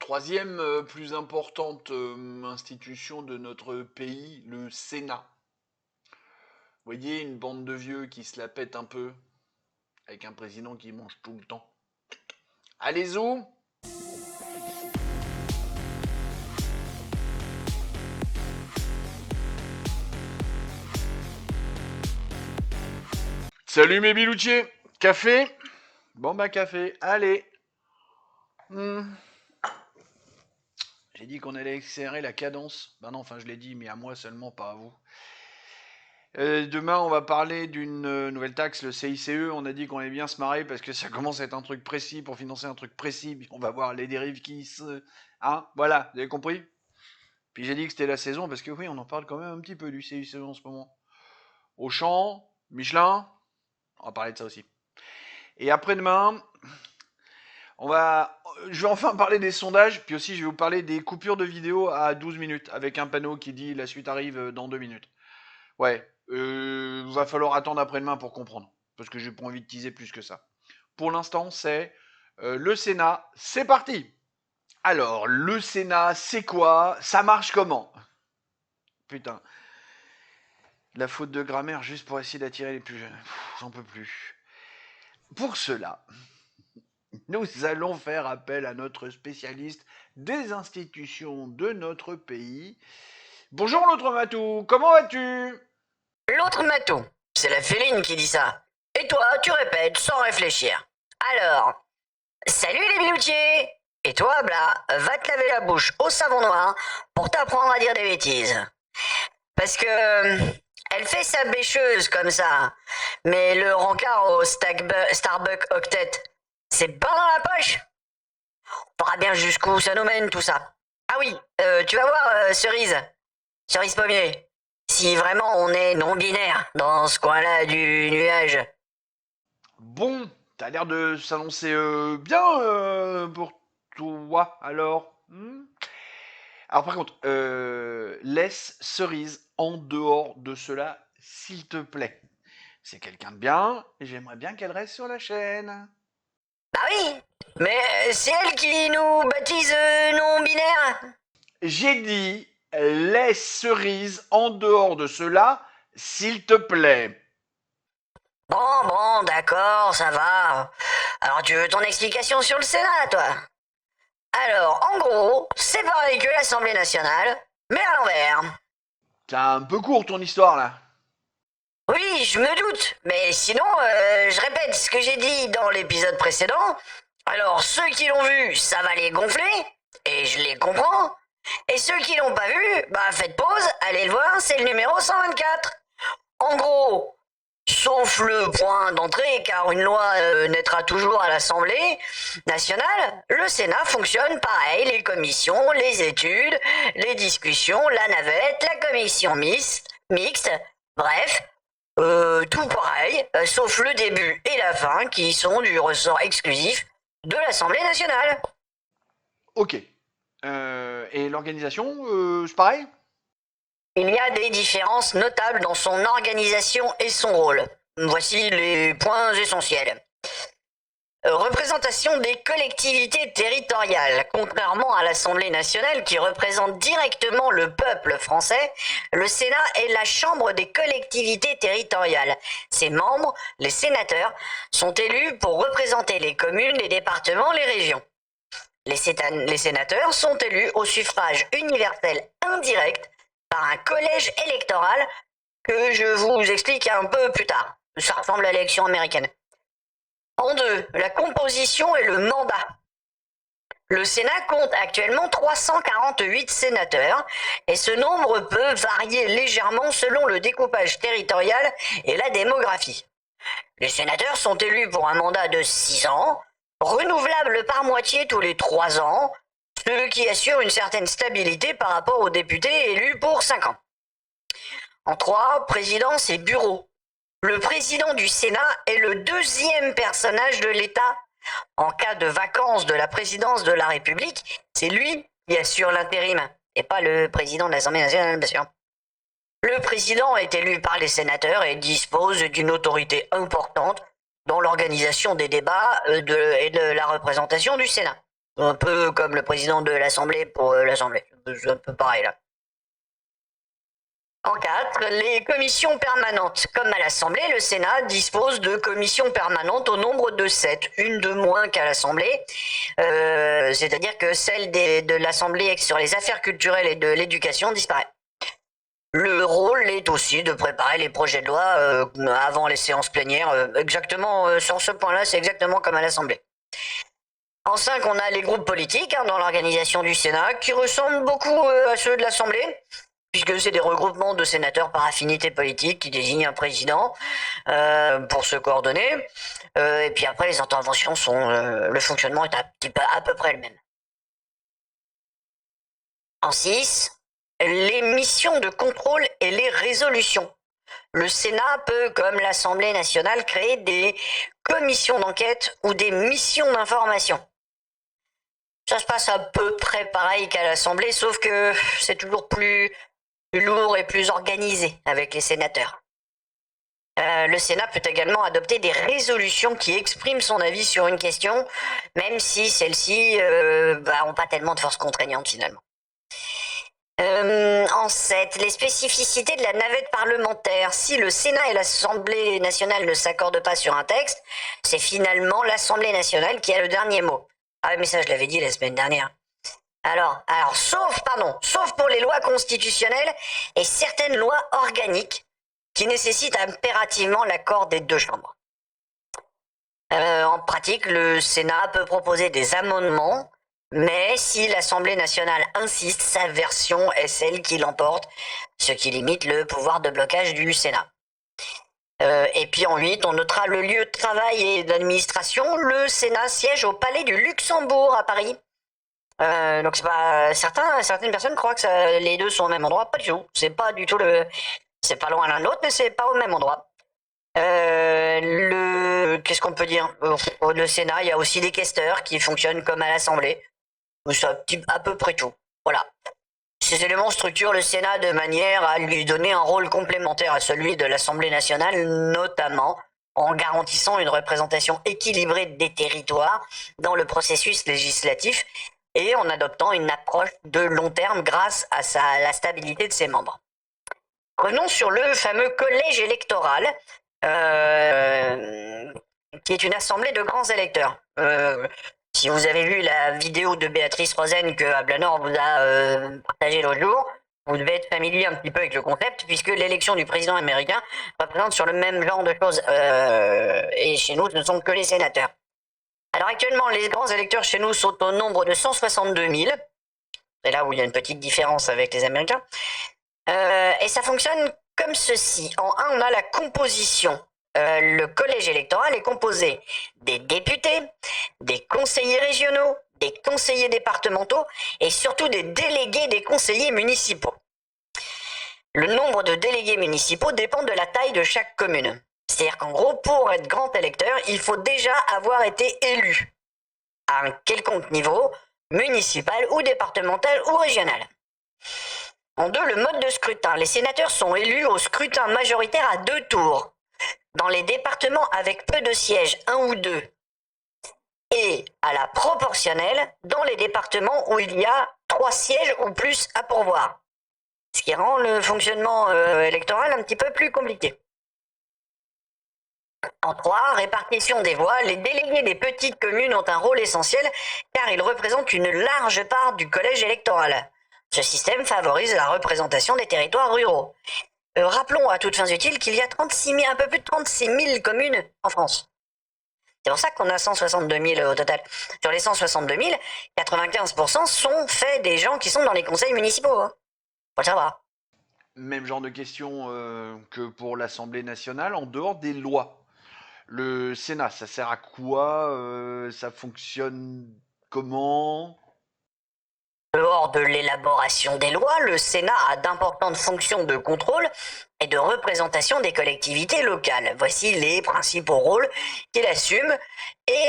Troisième plus importante institution de notre pays, le Sénat. Vous voyez, une bande de vieux qui se la pète un peu, avec un président qui mange tout le temps. Allez où? Salut mes biloutiers. Café? Bon bah café, allez. J'ai dit qu'on allait accélérer la cadence. Ben non, enfin je l'ai dit, mais à moi seulement, pas à vous. Demain, on va parler d'une nouvelle taxe, le CICE. On a dit qu'on allait bien se marrer parce que ça commence à être un truc précis pour financer un truc précis. On va voir les dérives qui se... Hein, voilà, vous avez compris? Puis j'ai dit que c'était la saison parce que oui, on en parle quand même un petit peu du CICE en ce moment. Auchan, Michelin, on va parler de ça aussi. Et après-demain, je vais enfin parler des sondages, puis aussi je vais vous parler des coupures de vidéo à 12 minutes, avec un panneau qui dit la suite arrive dans 2 minutes. Ouais, va falloir attendre après-demain pour comprendre, parce que j'ai pas envie de teaser plus que ça. Pour l'instant, c'est le Sénat, c'est parti. Alors, le Sénat, c'est quoi? Ça marche comment? Putain, la faute de grammaire juste pour essayer d'attirer les plus jeunes. J'en peux plus. Pour cela, nous allons faire appel à notre spécialiste des institutions de notre pays. Bonjour l'autre matou, comment vas-tu? L'autre matou, c'est la féline qui dit ça. Et toi, tu répètes sans réfléchir. Alors, salut les biloutiers. Et toi, Bla, va te laver la bouche au savon noir pour t'apprendre à dire des bêtises. Parce que elle fait sa bêcheuse comme ça. Mais le rencard au Starbucks Octet, c'est pas dans la poche. On verra bien jusqu'où ça nous mène tout ça. Ah oui, tu vas voir, Cerise Pommier. Si vraiment on est non-binaire dans ce coin-là du nuage. Bon, t'as l'air de s'annoncer bien pour toi, alors. Alors par contre, laisse Cerise en dehors de cela, s'il te plaît. C'est quelqu'un de bien, et j'aimerais bien qu'elle reste sur la chaîne. Bah oui, mais c'est elle qui nous baptise non-binaire. J'ai dit, laisse Cerise en dehors de cela, s'il te plaît. Bon, d'accord, ça va. Alors tu veux ton explication sur le Sénat, toi? Alors, en gros, c'est pareil que l'Assemblée nationale, mais à l'envers. C'est un peu court ton histoire là. Oui, je me doute, mais sinon, je répète ce que j'ai dit dans l'épisode précédent. Alors, ceux qui l'ont vu, ça va les gonfler, et je les comprends. Et ceux qui l'ont pas vu, bah faites pause, allez le voir, c'est le numéro 124. En gros, sauf le point d'entrée, car une loi naîtra toujours à l'Assemblée nationale, le Sénat fonctionne pareil, les commissions, les études, les discussions, la navette, la commission mixte, bref, tout pareil, sauf le début et la fin qui sont du ressort exclusif de l'Assemblée nationale. Ok. Et l'organisation, c'est pareil? Il y a des différences notables dans son organisation et son rôle. Voici les points essentiels. Représentation des collectivités territoriales. Contrairement à l'Assemblée nationale qui représente directement le peuple français, le Sénat est la chambre des collectivités territoriales. Ses membres, les sénateurs, sont élus pour représenter les communes, les départements, les régions. Les sénateurs sont élus au suffrage universel indirect par un collège électoral que je vous explique un peu plus tard. Ça ressemble à l'élection américaine. En deux, la composition et le mandat. Le Sénat compte actuellement 348 sénateurs et ce nombre peut varier légèrement selon le découpage territorial et la démographie. Les sénateurs sont élus pour un mandat de 6 ans, renouvelable par moitié tous les 3 ans, ce qui assure une certaine stabilité par rapport aux députés élus pour 5 ans. En 3, présidence et bureau. Le président du Sénat est le deuxième personnage de l'État. En cas de vacance de la présidence de la République, c'est lui qui assure l'intérim, et pas le président de l'Assemblée nationale, bien sûr. Le président est élu par les sénateurs et dispose d'une autorité importante dans l'organisation des débats et de la représentation du Sénat. Un peu comme le président de l'Assemblée pour l'Assemblée. C'est un peu pareil là. En 4, les commissions permanentes. Comme à l'Assemblée, le Sénat dispose de commissions permanentes au nombre de 7, une de moins qu'à l'Assemblée. C'est-à-dire que celle de l'Assemblée sur les affaires culturelles et de l'éducation disparaît. Le rôle est aussi de préparer les projets de loi avant les séances plénières. Exactement, sur ce point-là, c'est exactement comme à l'Assemblée. En 5, on a les groupes politiques dans l'organisation du Sénat qui ressemblent beaucoup à ceux de l'Assemblée, puisque c'est des regroupements de sénateurs par affinité politique qui désignent un président pour se coordonner. Et puis après, les interventions sont... le fonctionnement est à peu près le même. En 6, les missions de contrôle et les résolutions. Le Sénat peut, comme l'Assemblée nationale, créer des commissions d'enquête ou des missions d'information. Ça se passe à peu près pareil qu'à l'Assemblée, sauf que c'est toujours plus lourd et plus organisé avec les sénateurs. Le Sénat peut également adopter des résolutions qui expriment son avis sur une question, même si celles-ci n'ont pas tellement de force contraignante finalement. En 7, les spécificités de la navette parlementaire. Si le Sénat et l'Assemblée nationale ne s'accordent pas sur un texte, c'est finalement l'Assemblée nationale qui a le dernier mot. Ah mais ça je l'avais dit la semaine dernière. Alors, sauf pour les lois constitutionnelles et certaines lois organiques qui nécessitent impérativement l'accord des deux chambres. En pratique, le Sénat peut proposer des amendements, mais si l'Assemblée nationale insiste, sa version est celle qui l'emporte, ce qui limite le pouvoir de blocage du Sénat. Et puis en 8, on notera le lieu de travail et d'administration. Le Sénat siège au Palais du Luxembourg à Paris. Donc c'est pas certaines personnes croient que les deux sont au même endroit, pas du tout. C'est pas du tout c'est pas loin l'un de l'autre, mais c'est pas au même endroit. Qu'est-ce qu'on peut dire? Le Sénat, il y a aussi des questeurs qui fonctionnent comme à l'Assemblée. C'est à peu près tout. Voilà. Ces éléments structurent le Sénat de manière à lui donner un rôle complémentaire à celui de l'Assemblée nationale, notamment en garantissant une représentation équilibrée des territoires dans le processus législatif et en adoptant une approche de long terme grâce à la stabilité de ses membres. Revenons sur le fameux collège électoral, qui est une assemblée de grands électeurs. Si vous avez vu la vidéo de Béatrice Rosen que Ablanor vous a partagée l'autre jour, vous devez être familier un petit peu avec le concept, puisque l'élection du président américain représente sur le même genre de choses. Et chez nous, ce ne sont que les sénateurs. Alors actuellement, les grands électeurs chez nous sont au nombre de 162 000. C'est là où il y a une petite différence avec les Américains. Et ça fonctionne comme ceci. En 1, on a la composition. Le collège électoral est composé des députés, des conseillers régionaux, des conseillers départementaux et surtout des délégués des conseillers municipaux. Le nombre de délégués municipaux dépend de la taille de chaque commune. C'est-à-dire qu'en gros, pour être grand électeur, il faut déjà avoir été élu à un quelconque niveau, municipal ou départemental ou régional. En 2, le mode de scrutin. Les sénateurs sont élus au scrutin majoritaire à 2 tours. Dans les départements avec peu de sièges, 1 ou 2, et à la proportionnelle dans les départements où il y a 3 sièges ou plus à pourvoir. Ce qui rend le fonctionnement électoral un petit peu plus compliqué. En 3, répartition des voix. Les délégués des petites communes ont un rôle essentiel car ils représentent une large part du collège électoral. Ce système favorise la représentation des territoires ruraux. Rappelons à toutes fins utiles qu'il y a un peu plus de 36 000 communes en France. C'est pour ça qu'on a 162 000 au total. Sur les 162 000, 95% sont faits des gens qui sont dans les conseils municipaux. Faut le savoir. Même genre de question que pour l'Assemblée nationale, en dehors des lois. Le Sénat, ça sert à quoi? Ça fonctionne comment? Lors de l'élaboration des lois, le Sénat a d'importantes fonctions de contrôle et de représentation des collectivités locales. Voici les principaux rôles qu'il assume et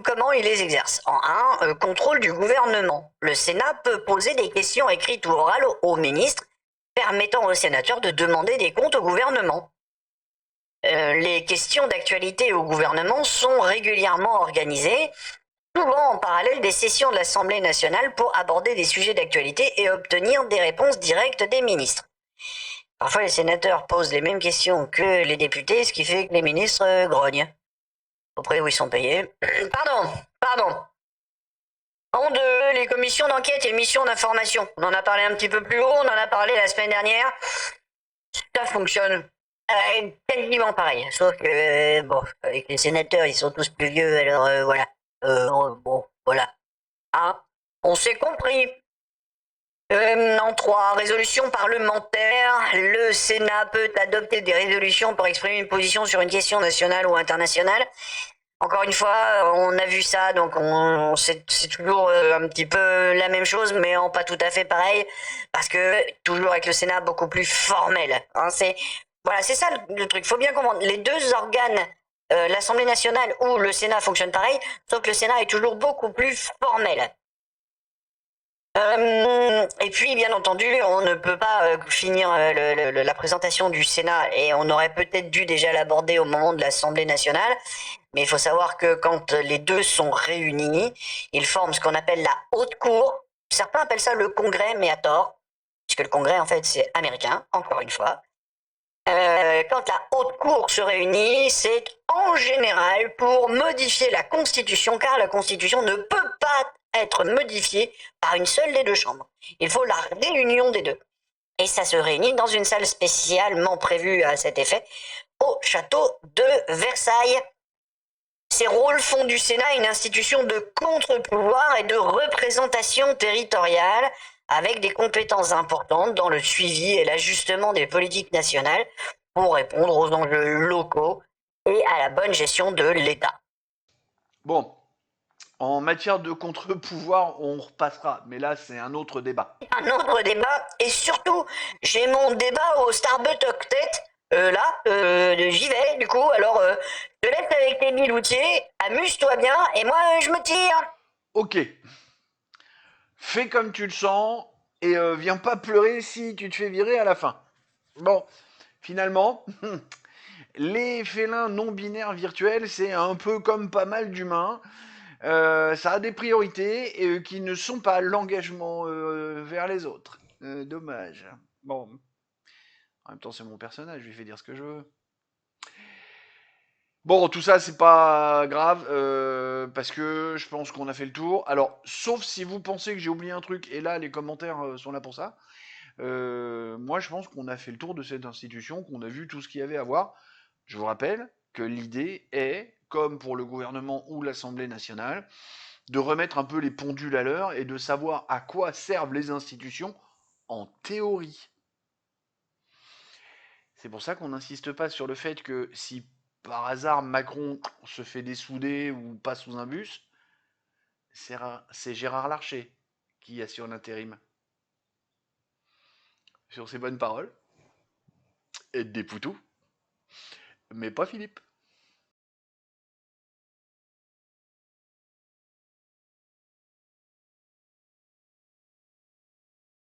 comment il les exerce. En 1, contrôle du gouvernement. Le Sénat peut poser des questions écrites ou orales aux ministres, permettant aux sénateurs de demander des comptes au gouvernement. Les questions d'actualité au gouvernement sont régulièrement organisées. souvent en parallèle des sessions de l'Assemblée nationale pour aborder des sujets d'actualité et obtenir des réponses directes des ministres. Parfois, les sénateurs posent les mêmes questions que les députés, ce qui fait que les ministres grognent. Auprès où ils sont payés. Pardon. En deux, les commissions d'enquête et missions d'information. On en a parlé un petit peu plus haut, on en a parlé la semaine dernière. Ça fonctionne quasiment pareil. Sauf que, bon, avec les sénateurs, ils sont tous plus vieux, alors voilà. Bon, voilà. Hein, on s'est compris. En 3, résolution parlementaire. Le Sénat peut adopter des résolutions pour exprimer une position sur une question nationale ou internationale. Encore une fois, on a vu ça, donc c'est toujours un petit peu la même chose, mais en pas tout à fait pareil, parce que toujours avec le Sénat beaucoup plus formel. Hein, voilà, c'est ça le truc. Faut bien comprendre. Les deux organes, l'Assemblée nationale ou le Sénat fonctionnent pareil, sauf que le Sénat est toujours beaucoup plus formel. Et puis, bien entendu, on ne peut pas finir la présentation du Sénat, et on aurait peut-être dû déjà l'aborder au moment de l'Assemblée nationale, mais il faut savoir que quand les deux sont réunis, ils forment ce qu'on appelle la Haute Cour. Certains appellent ça le Congrès, mais à tort, puisque le Congrès, en fait, c'est américain, encore une fois. Quand la Haute Cour se réunit, c'est en général pour modifier la Constitution, car la Constitution ne peut pas être modifiée par une seule des deux chambres. Il faut la réunion des deux. Et ça se réunit dans une salle spécialement prévue à cet effet, au château de Versailles. Ces rôles font du Sénat une institution de contre-pouvoir et de représentation territoriale, avec des compétences importantes dans le suivi et l'ajustement des politiques nationales pour répondre aux enjeux locaux et à la bonne gestion de l'État. Bon, en matière de contre-pouvoir, on repassera, mais là, c'est un autre débat. Un autre débat, et surtout, j'ai mon débat au Starbucks Octet. J'y vais, du coup, alors je te laisse avec tes biloutiers, amuse-toi bien, et moi, je me tire. Ok, fais comme tu le sens, et viens pas pleurer si tu te fais virer à la fin. Bon, finalement, les félins non binaires virtuels, c'est un peu comme pas mal d'humains. Ça a des priorités et, qui ne sont pas l'engagement vers les autres. Dommage. Bon, en même temps, c'est mon personnage, je lui fais dire ce que je veux. Bon, tout ça, c'est pas grave, parce que je pense qu'on a fait le tour. Alors, sauf si vous pensez que j'ai oublié un truc, et là, les commentaires sont là pour ça. Moi, je pense qu'on a fait le tour de cette institution, qu'on a vu tout ce qu'il y avait à voir. Je vous rappelle que l'idée est, comme pour le gouvernement ou l'Assemblée nationale, de remettre un peu les pendules à l'heure et de savoir à quoi servent les institutions en théorie. C'est pour ça qu'on n'insiste pas sur le fait que si par hasard Macron se fait dessouder ou passe sous un bus, c'est Gérard Larcher qui assure l'intérim. Sur ces bonnes paroles, et des poutous, mais pas Philippe.